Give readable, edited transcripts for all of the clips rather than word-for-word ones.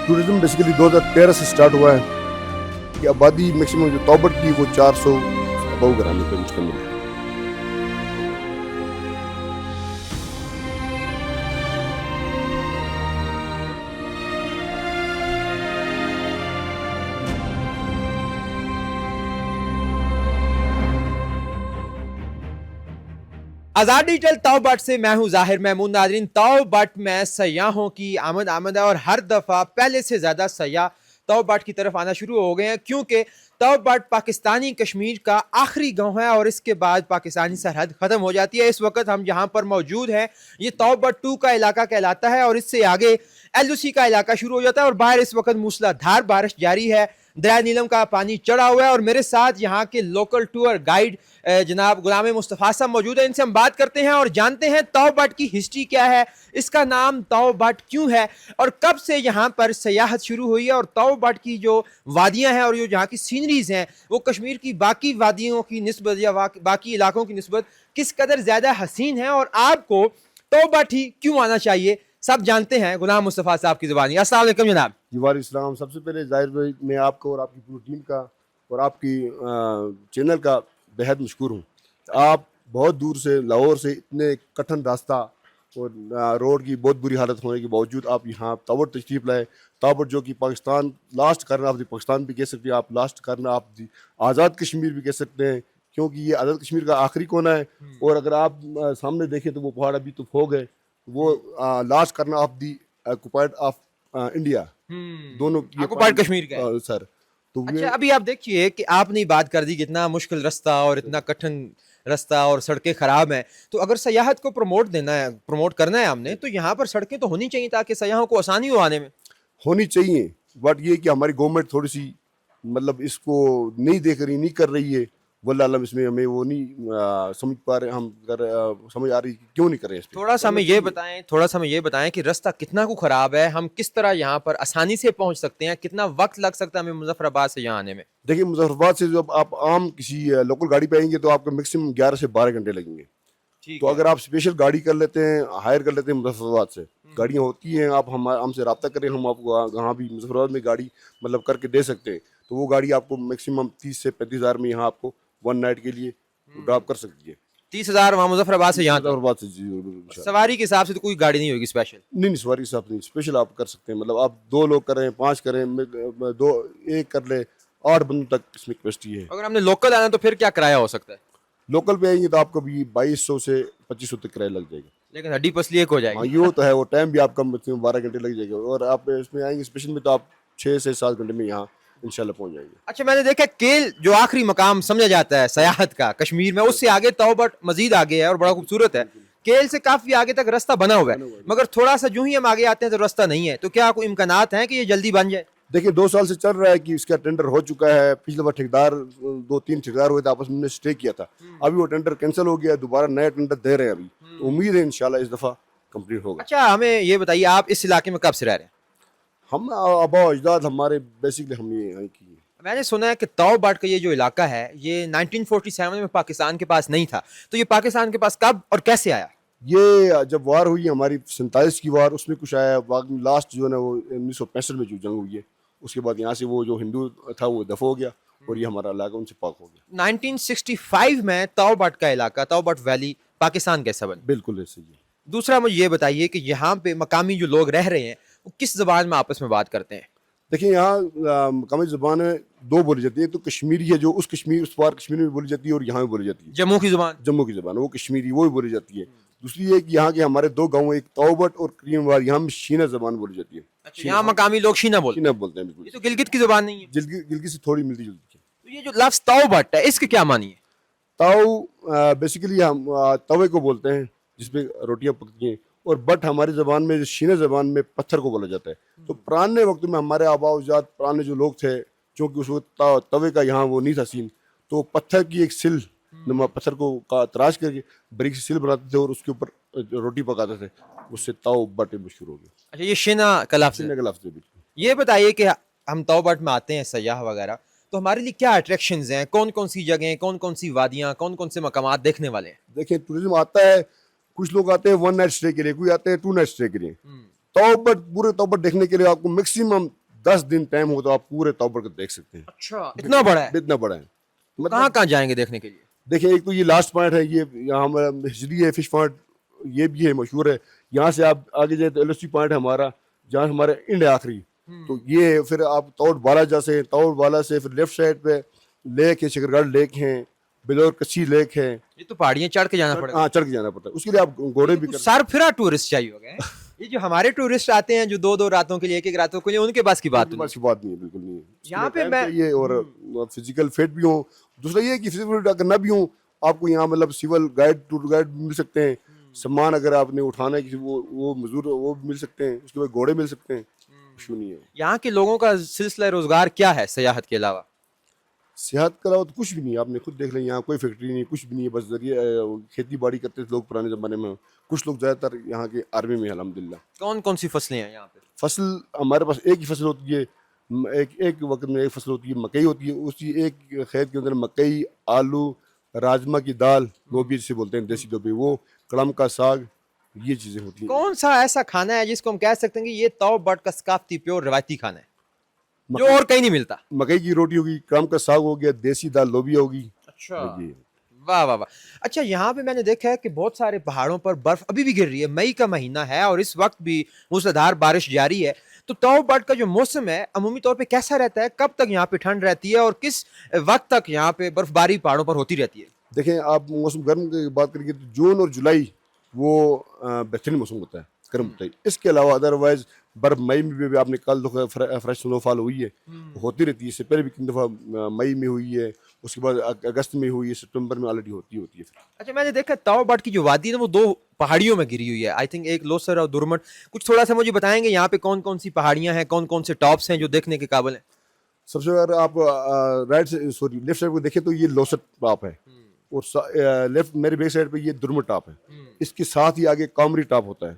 Tourism basically 2013 से start हुआ है कि आबादी मैक्सिमम जो तौबट की वो 400 अबव घराने पे मुश्तमिल है. आज़ाद डिजिटल तौ बट से मैं हूं ज़ाहिर महमूद. नाज़रीन, तौ बट में सयाहों की आमद है और हर दफ़ा पहले से ज़्यादा सयाह तौ बट की तरफ आना शुरू हो गए हैं, क्योंकि तौ बट पाकिस्तानी कश्मीर का आखिरी गांव है और इसके बाद पाकिस्तानी सरहद ख़त्म हो जाती है. इस वक्त हम जहां पर मौजूद हैं ये तौ बट 2 का इलाका कहलाता है और इससे आगे LOC का इलाका शुरू हो जाता है और बाहर इस वक्त मूसलाधार बारिश जारी है. दरिया नीलम का पानी चढ़ा हुआ है और मेरे साथ यहाँ के लोकल टूर गाइड जनाब गुलाम मुस्तफ़ा साहब मौजूद है. इनसे हम बात करते हैं और जानते हैं तौ बट की हिस्ट्री क्या है, इसका नाम तौ बट क्यों है और कब से यहाँ पर सयाहत शुरू हुई है और तौ बट की जो वादियाँ हैं और जो यहाँ की सीनरीज हैं वो कश्मीर की बाकी वादियों की निस्बत या बाकी इलाकों की निस्बत किस कदर ज़्यादा हसीन है और आपको तौ बट ही क्यों आना चाहिए, सब जानते हैं गुलाम मुस्तफ़ा साहब की ज़ुबानी. अस्सलाम वालेकुम जनाब. जी वालेकुम इस्लाम. सबसे पहले ज़ाहिर भाई मैं आपको और आपकी पूरी टीम का और आपकी चैनल का बेहद मशकूर हूँ. आप बहुत दूर से लाहौर से इतने कठिन रास्ता और रोड की बहुत बुरी हालत होने के बावजूद आप यहाँ तौबट तशरीफ़ लाए. तौबट जो कि पाकिस्तान लास्ट करना, आप पाकिस्तान भी कह सकते हैं, आप लास्ट करना, आप आज़ाद कश्मीर भी कह सकते हैं, क्योंकि ये आज़ाद कश्मीर का आखिरी कोना है. और अगर आप सामने देखें तो वो पहाड़ अभी तो हो गए, वो लास्ट करना of the occupied of India, दोनों ऑक्युपाइड कश्मीर का है. सर. तो अच्छा, अभी आप देखिए कि आपने बात कर दी कितना मुश्किल रास्ता और इतना कठिन रास्ता और सड़कें ख़राब हैं, तो अगर सयाहत को प्रमोट करना है हमने, तो यहाँ पर सड़कें तो होनी चाहिए ताकि सयाहों को आसानी हो आने में. होनी चाहिए, बट ये कि हमारी गवर्नमेंट थोड़ी सी मतलब इसको नहीं देख रही, नहीं कर रही है. वल्लाह आलम इसमें हमें वो नहीं समझ पा रहे, हम समझ आ रही कि क्यों नहीं कर रहे. थोड़ा सा हमें ये बताएं कि रास्ता कितना को ख़राब है, हम किस तरह यहाँ पर आसानी से पहुँच सकते हैं, कितना वक्त लग सकता है हमें मुजफ्फराबाद से यहाँ आने में. देखिए, मुजफ्फराबाद से जब आप आम किसी लोकल गाड़ी पे आएंगे तो आपको मैक्सिमम 11 से 12 घंटे लगेंगे. तो अगर आप स्पेशल गाड़ी कर लेते हैं, हायर कर लेते हैं मुजफ्फराबाद से, गाड़ियाँ होती हैं, आप हमसे रब्ता करें, हम आपको यहाँ भी मुजफ्फराबाद में गाड़ी मतलब करके दे सकते हैं. तो वो गाड़ी आपको मैक्सिमम 30 से 35 हज़ार में यहाँ आपको 1 नाइट के लिए ड्रॉप कर सकती है. 30,000 वहाँ मुजफ्फराबाद से यहाँ तक. मुजफ्फराबाद से जी. सवारी के हिसाब से तो कोई गाड़ी नहीं होगी स्पेशल. नहीं, सवारी के हिसाब से नहीं, स्पेशल आप कर सकते हैं. मतलब आप 2 लोग करें, 5 करें, 1 कर ले, 8 बंदों तक इसमें कैपेसिटी है. अगर हमने लोकल आना तो फिर क्या किराया हो सकता है. लोकल पे आएंगे तो आपको भी 2200 से 2500 तक किराया लग जाएगा. लेकिन हड्डी पसली एक हो हाँ, जाएगी. ये तो है, वो टाइम भी आपका मैक्सिमम 12 घंटे लग जाएगा. और आप इसमें आएंगे स्पेशल में तो आप 6 से 7 घंटे में यहाँ इंशाल्लाह पहुँच जाएंगे. अच्छा, मैंने देखा केल जो आखिरी मकाम समझा जाता है सयाहत का कश्मीर में, उससे आगे तौ बट मजीद आगे है और बड़ा खूबसूरत है. केल से काफी आगे तक रास्ता बना हुआ है, मगर थोड़ा सा जो ही हम आगे आते हैं तो रास्ता नहीं है. तो क्या कोई इम्कानात हैं कि ये जल्दी बन जाए. देखिए, 2 साल से चल रहा है कि इसका टेंडर हो चुका है. पिछले बार ठेकेदार 2-3 ठेकेदार हुए थे, आपस में स्टे किया था. अभी वो टेंडर कैंसिल हो गया, दोबारा नया टेंडर दे रहे हैं अभी. तो उम्मीद है इंशाल्लाह इस दफ़ा कंप्लीट होगा. अच्छा, हमें ये बताइए आप इस इलाके में कब से रह रहे हैं. हम आबा अजदाद हमारे बेसिकली हम ये हैं कि मैंने सुना है कि तौ बट का ये जो इलाका है ये 1947 में पाकिस्तान के पास नहीं था, तो ये पाकिस्तान के पास कब और कैसे आया. ये जब वार हुई हमारी 47 की वार, उसमें कुछ आया. लास्ट जो है ना वो 1965 में जो जंग हुई है, उसके बाद यहाँ से वो जो हिंदू था वो दफा हो गया और ये हमारा इलाका उनसे पाक हो गया. 1965 में तौ बट का इलाका, तौ बट वैली पाकिस्तान कैसा बना. बिल्कुल ऐसे ही. दूसरा मुझे ये बताइए कि यहाँ पे मकामी जो लोग रह रहे हैं वो किस ज़बान में आपस में बात करते हैं. देखिए, यहाँ मकामी ज़बान 2 बोली जाती है. तो कश्मीरी है जो उस पार कश्मीर में बोली जाती है और यहाँ भी बोली जाती है. जम्मू की ज़बान, जम्मू की ज़बान वो कश्मीरी वो भी बोली जाती है. दूसरी है कि यहाँ के हमारे 2 गाँव, एक तौबट और करीमवाल, यहाँ शीना ज़बान बोली जाती है. अच्छा, यहाँ मकामी लोग शीना बोलते हैं. शीना बोलते हैं. बिल्कुल. ये तो गिलगित की ज़बान नहीं है. गिलगित से थोड़ी मिलती जुलती है. तो ये जो लफ्ज़ तौ बट है इसके क्या मानी है. ताऊ बेसिकली हम तवे को बोलते हैं जिसपे रोटियां पकती हैं, और बट हमारी ज़बान में, शीना ज़बान में पत्थर को बोला जाता है. तो पुराने वक्त में हमारे आबा अजदाद पुराने जो लोग थे, चूँकि उस वक्त तवे का यहाँ वो नहीं था सीन, तो पत्थर की एक सिल नुमा पत्थर को तराश करके बारीक सी सिल बनाते थे और उसके ऊपर रोटी पकाते थे. उससे ताऊ बट मशहूर हो गया. अच्छा, ये शीना का लफ्ज़ है. शीना का लफ्ज़ है. बिल्कुल. ये बताइए कि हम तौ बट में आते हैं सयाह वगैरह, तो हमारे लिए क्या अट्रैक्शंस हैं, कौन कौन सी जगहें, कौन कौन सी वादियाँ, कौन कौन से मकामात देखने वाले हैं. देखिए, टूरिज्म आता है, कुछ लोग आते हैं 1 नाइट स्टे के लिए, कोई आते हैं 2 नाइट स्टे के लिए. तौबट पूरे तौबट देखने के लिए आपको मैक्सिमम 10 दिन टाइम हो तो आप पूरे तौबट को देख सकते हैं। अच्छा, इतना बड़ा है? इतना बड़ा है। कहाँ कहाँ जाएंगे देखने के लिए? देखिए, एक तो ये लास्ट पॉइंट है, ये यहाँ हमारा हिजरी है, फिश पॉइंट, ये भी है, मशहूर है। यहाँ से आप आगे जाए तो एलओसी पॉइंट है हमारा, जहाँ हमारा इंड है आखिरी। तो ये फिर आप तौड़ वाला जैसे, तौड़ वाला से फिर लेफ्ट साइड पे लेक है, शकरगढ़ लेक है, बिलौर कच्ची लेक है। ये तो पहाड़ियाँ चढ़ के जाना पड़ेगा। हाँ, चढ़ के जाना पड़ता है, उसके लिए आप घोड़े भी कर। सर फिरा टूरिस्ट चाहिए हो गए। ये जो हमारे टूरिस्ट आते हैं जो 2-2 रातों के लिए, 1-1 रातों के लिए, उनके पास की बात बस की बात नहीं है, बिल्कुल नहीं है। यहाँ पे टाइम मैं चाहिए और फिजिकल फिट भी हो। दूसरा ये है कि फिजिकल फिट अगर ना भी हो, आपको यहाँ मतलब सिविल गाइड, टूर गाइड भी मिल सकते हैं। सामान अगर आपने उठाना है किसी, वो मजदूर वो भी मिल सकते हैं, उसके बाद घोड़े मिल सकते हैं, इशू नहीं है। यहाँ के लोगों का सिलसिला रोजगार क्या है सयाहत के अलावा? सेहत के अलावा तो कुछ भी नहीं है, आपने खुद देख लें, यहाँ कोई फैक्ट्री नहीं, कुछ भी नहीं है, बस जरिए खेती बाड़ी करते थे लोग पुराने ज़माने में। कुछ लोग ज़्यादातर यहाँ के आर्मी में है अल्हम्दुलिल्लाह। कौन कौन सी फसलें हैं यहाँ पे? फसल हमारे पास एक ही फसल होती है, एक वक्त में एक फसल होती है, मकई होती है। उसी एक खेत के अंदर मकई, आलू, राजमा की दाल, लोबी जिसे बोलते हैं देसी लोबी, वो कड़म का साग, ये चीज़ें होती हैं। कौन सा ऐसा खाना है जिसको हम कह सकते हैं कि ये तौ बट का सकाफती प्योर रवायती खाना है जो और कहीं नहीं मिलता? मकई की रोटी होगी, कड़म का साग हो गया, देसी दाल लोबी होगी। अच्छा, ये वाह वाह वाह। अच्छा, यहाँ पे मैंने देखा है कि बहुत सारे पहाड़ों पर बर्फ अभी भी गिर रही है। मई का महीना है और इस वक्त भी मूसलाधार बारिश जारी है। तो तौ बट का जो मौसम है अमूमी तौर पे कैसा रहता है? कब तक यहाँ पे ठंड रहती है और किस वक्त तक यहाँ पे बर्फबारी पहाड़ों पर होती रहती है? देखें, आप मौसम गर्म की बात करेंगे तो जून और जुलाई वो बेहतरीन मौसम होता है, गर्म होता है। इसके अलावा अदरवाइज बर्फ मई में भी आपने कल देखा फ्रेश स्नोफॉल हुई है, होती रहती है। इससे पहले भी कितनी दफ़ा मई में हुई है, उसके बाद अगस्त में हुई है, सितंबर में ऑलरेडी होती है फिर। अच्छा, मैंने देखा तौ बट की जो वादी है ना वो 2 पहाड़ियों में घिरी हुई है। आई थिंक एक लोसर और दुरमट। कुछ थोड़ा सा मुझे बताएंगे यहाँ पे कौन कौन सी पहाड़ियाँ हैं, कौन कौन से टॉप्स हैं जो देखने के काबिल हैं? सबसे अगर आप राइट से सॉरी लेफ्ट साइड को देखें तो ये लोसर टॉप है, और लेफ्ट मेरे बैक साइड पे ये दुरमट टॉप है। इसके साथ ही आगे कामरी टॉप होता है,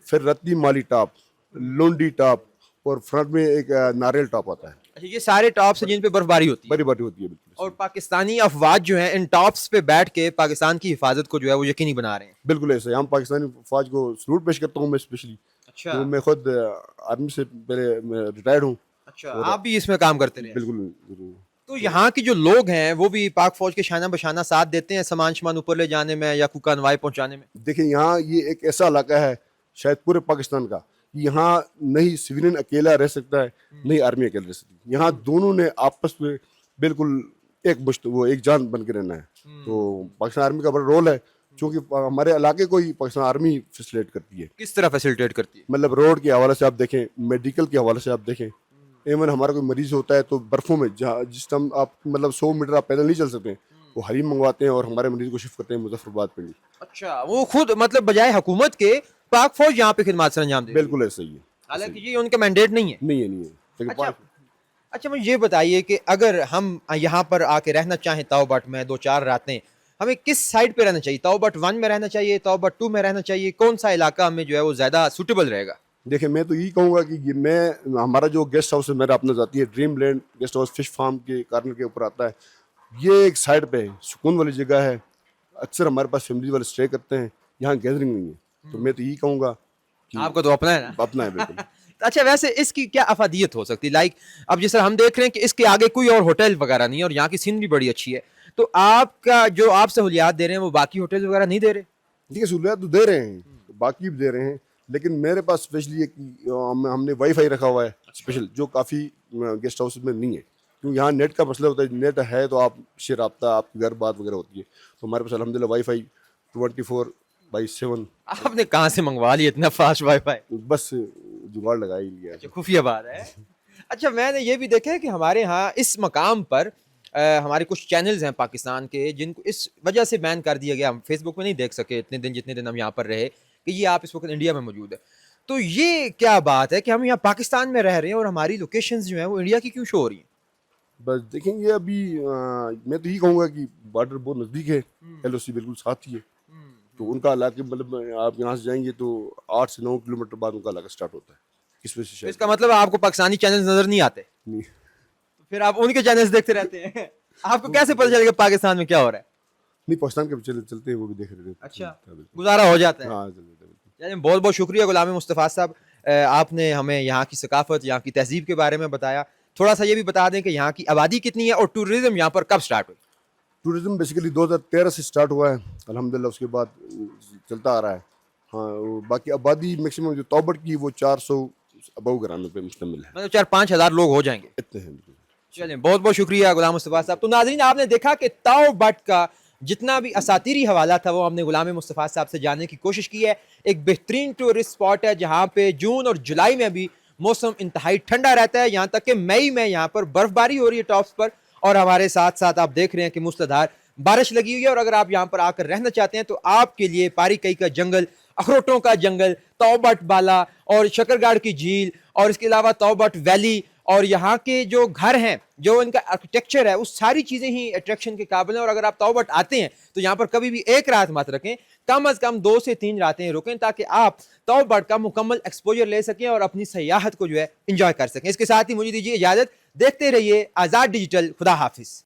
फिर रत्ती माली टॉप, लोंडी टॉप, और फ्रंट में एक नारियल टॉप आता है। अच्छा, ये सारे टॉप्स हैं जिन पे बर्फबारी होती है। बड़ी बड़ी होती है बिल्कुल। और पाकिस्तानी अफवाज जो हैं इन टॉप्स पे बैठ के पाकिस्तान की हिफाजत को जो है वो यकीनी बना रहे हैं। बिल्कुल ऐसे हम पाकिस्तानी फौज को सलूट पेश करता हूँ मैं स्पेशली। अच्छा, तो मैं खुद आर्मी से पहले रिटायर्ड हूँ। अच्छा, आप भी इसमें काम करते रहे? बिल्कुल बिल्कुल। तो यहाँ के जो लोग हैं वो भी पाक फौज के शाना बशाना साथ देते हैं सामान शमान ऊपर ले जाने में या कुका अनवाई पहुंचाने में? देखिए, यहाँ ये एक ऐसा इलाका है शायद पूरे पाकिस्तान का, यहाँ नहीं सिविलियन अकेला रह सकता है, नहीं आर्मी अकेला रह सकती है। यहाँ दोनों ने आपस में बिल्कुल एक जान बन के रहना है। तो पाकिस्तान आर्मी का बड़ा रोल है, क्योंकि हमारे इलाके को ही पाकिस्तान आर्मी फैसिलिटेट करती है। किस तरह फैसिलिटेट करती है? मतलब रोड के हवाले से आप देखें, मेडिकल के हवाले से आप देखें, इवन हमारा कोई मरीज होता है तो बर्फों में जहाँ जिस टाइम आप मतलब 100 मीटर आप पैदल नहीं चल सकते, वो हलीम मंगवाते हैं और हमारे मरीज को शिफ्ट करते हैं मुजफ्फराबाद पिंडी। अच्छा, वो खुद मतलब बजाय हुकूमत के पाक फौज यहाँ पे खिदमत सर अंजाम दे रही है। बिल्कुल ऐसा ही है। हालांकि ये उनका मैंडेट नहीं है। नहीं है, नहीं है। लेकिन अच्छा, अच्छा, मुझे ये बताइए कि अगर हम यहाँ पर आके रहना चाहें तौ बट में 2-4 रातें, हमें किस साइड पे रहना चाहिए? तौ बट 1 में रहना चाहिए, तौ बट 2 में रहना चाहिए? कौन सा इलाका हमें जो है वो ज्यादा सुटेबल रहेगा? देखिए, मैं तो यही कहूँगा कि हमारा जो गेस्ट हाउस है मेरा अपना जाती है, dream land guest house fish farm के कॉर्नर के ऊपर आता है। ये एक साइड पे है, सुकून वाली जगह है। अक्सर हमारे पास फैमिली वाले स्टे करते हैं, यहाँ गैदरिंग नहीं है। तो मैं तो यही कहूँगा कि आपको तो अपना है ना? अपना है बिल्कुल। अच्छा, वैसे इसकी क्या अफादियत हो सकती है? लाइक अब जैसे हम देख रहे हैं कि इसके आगे कोई और होटल वगैरह नहीं है और यहाँ की सीनरी बड़ी अच्छी है, तो आपका जो आप सहूलियात दे रहे हैं वो बाकी होटल वगैरह नहीं दे रहे? ठीक है, सहूलियात तो दे रहे हैं, बाकी भी दे रहे हैं, लेकिन मेरे पास स्पेशली हमने वाईफाई रखा हुआ है स्पेशल, जो काफ़ी गेस्ट हाउस में नहीं है, क्योंकि यहाँ नेट का मसला होता है। नेट है तो आप से रब्ता, आपकी घर बात वगैरह होती है। तो हमारे पास अल्हम्दुलिल्लाह वाईफाई 24/7। आपने कहाँ से मंगवा लिया इतना फास्ट वाईफाई? बस जुगाड़ लगा ही लिया। अच्छा, खुफिया बात है। अच्छा, मैंने ये भी देखा है कि हमारे यहाँ इस मकाम पर हमारे कुछ चैनल्स हैं पाकिस्तान के जिनको इस वजह से बैन कर दिया गया, हम फेसबुक में नहीं देख सके इतने दिन जितने दिन हम यहाँ पर रहे, कि ये आप इस वक्त इंडिया में मौजूद है। तो ये क्या बात है कि हम यहाँ पाकिस्तान में रह रहे हैं और हमारी लोकेशंस जो हैं वो इंडिया की क्यों शो हो रही हैं? बस देखेंगे अभी मैं तो यही कहूँगा कि बॉर्डर बहुत नज़दीक है, LOC बिल्कुल साथ ही है। तो उनका इलाके मतलब आप यहाँ से जाएंगे तो 8 से 9 किलोमीटर बाद उनका इलाका स्टार्ट होता है। इस वजह से तो शायद इसका मतलब आपको पाकिस्तानी चैनल्स नजर नहीं आते, नहीं। तो फिर आप उनके चैनल्स देखते रहते हैं। आपको कैसे पता चलेगा पाकिस्तान में क्या हो रहा है? नहीं, पाकिस्तान के चलते हैं, वो भी देख रहे थे। अच्छा, गुजारा हो जाता है। हाँ, चलते हैं। यानी बहुत बहुत शुक्रिया गुलाम मुस्तफ़ा साहब। آپ نے ہمیں یہاں کی ثقافت یہاں کی تہذیب کے بارے میں بتایا. تھوڑا سا یہ بھی بتا دیں کہ یہاں کی آبادی کتنی ہے اور ٹورزم یہاں پر کب سٹارٹ ہوئی؟ ٹورزم بیسیکلی 2013 سے اسٹارٹ ہوا ہے الحمدللہ, اس کے بعد چلتا آ رہا ہے. ہاں باقی آبادی میکسیمم جو توبٹ کی وہ 400 ابو گراموں پہ مشتمل ہے. مطلب 4-5 ہزار لوگ ہو جائیں گے. اتنے ہیں. چلیں بہت بہت شکریہ غلام مصطفیٰ صاحب. تو ناظرین آپ نے دیکھا کہ تاؤ بٹ کا جتنا بھی اساطیری حوالہ تھا وہ ہم نے غلام مصطفیٰ صاحب سے جاننے کی کوشش کی ہے. ایک بہترین ٹورسٹ اسپاٹ ہے جہاں پہ جون اور جولائی میں بھی موسم انتہائی ٹھنڈا رہتا ہے, یہاں تک کہ مئی میں یہاں پر برف باری ہو رہی ہے ٹاپس پر, اور ہمارے ساتھ ساتھ آپ دیکھ رہے ہیں کہ موسلادھار بارش لگی ہوئی ہے. اور اگر آپ یہاں پر آ کر رہنا چاہتے ہیں تو آپ کے لیے پاری کئی کا جنگل, اخروٹوں کا جنگل, تاؤ بٹ بالا اور شکرگڑھ کی جھیل, اور اس کے علاوہ تاؤ بٹ ویلی اور یہاں کے جو گھر ہیں, جو ان کا آرکیٹیکچر ہے, وہ ساری چیزیں ہی اٹریکشن کے قابل ہیں. اور اگر آپ تاؤ بٹ آتے ہیں تو یہاں پر کبھی بھی ایک رات مت رکھیں, کم از کم 2 سے 3 راتیں رکیں تاکہ آپ تاؤ بٹ کا مکمل ایکسپوجر لے سکیں اور اپنی سیاحت کو جو ہے انجوائے کر سکیں. اس کے ساتھ ہی مجھے دیجیے اجازت, دیکھتے رہیے آزاد ڈیجیٹل. خدا حافظ.